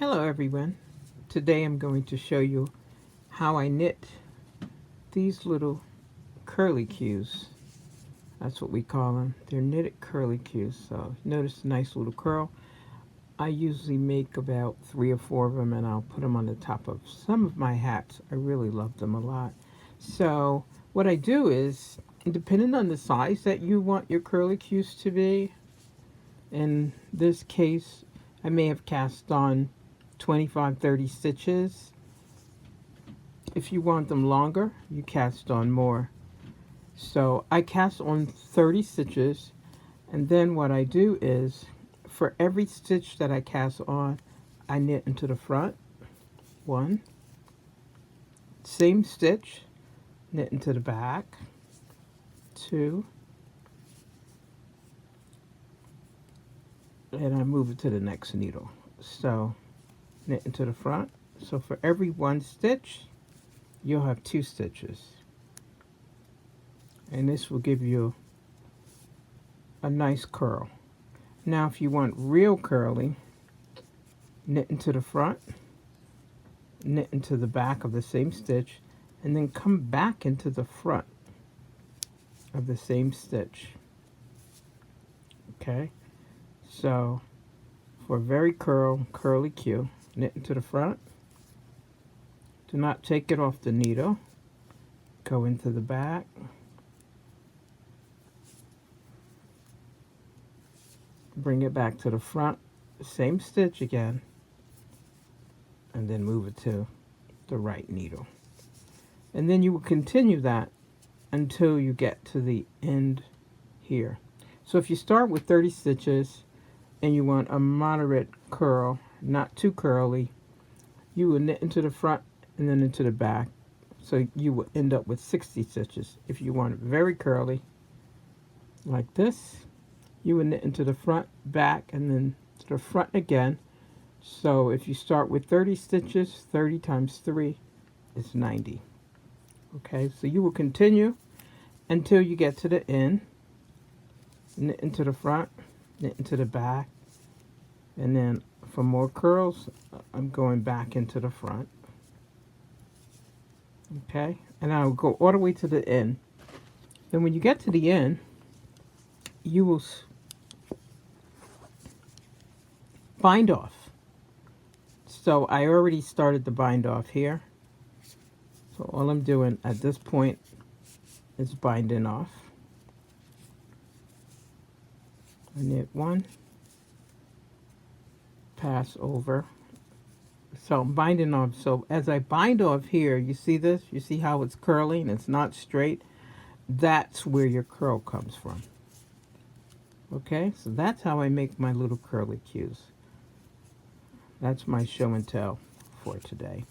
Hello everyone. Today I'm going to show you how I knit these little curlicues. That's what we call them. They're knitted curlicues. So notice the nice little curl. I usually make about 3 or 4 of them and I'll put them on the top of some of my hats. I really love them a lot. So what I do is, depending on the size that you want your curlicues to be, in this case I may have cast on 25-30 stitches. If you want them longer, you cast on more. So I cast on 30 stitches, and then what I do is, for every stitch that I cast on, I knit into the front, 1, same stitch, knit into the back, 2, and I move it to the next needle. So knit into the front. So for every 1 stitch, you'll have 2 stitches. And this will give you a nice curl. Now if you want real curly, knit into the front, knit into the back of the same stitch, and then come back into the front of the same stitch. Okay, so for very curly cue, knit into the front. Do not take it off the needle. Go into the back. Bring it back to the front, same stitch again, and then move it to the right needle. And then you will continue that until you get to the end here. So if you start with 30 stitches and you want a moderate curl, not too curly, you will knit into the front and then into the back. So you will end up with 60 stitches. If you want it very curly, like this, you would knit into the front, back, and then to the front again. So if you start with 30 stitches, 30 times 3 is 90. Okay, so you will continue until you get to the end. Knit into the front, knit into the back, and then for more curls, I'm going back into the front. Okay, and I'll go all the way to the end. Then when you get to the end, you will bind off. So I already started the bind off here. So all I'm doing at this point is binding off. I knit 1, pass over. So I'm binding off. So as I bind off here, you see this? You see how it's curling? It's not straight. That's where your curl comes from. Okay, so that's how I make my little curlicues. That's my show and tell for today.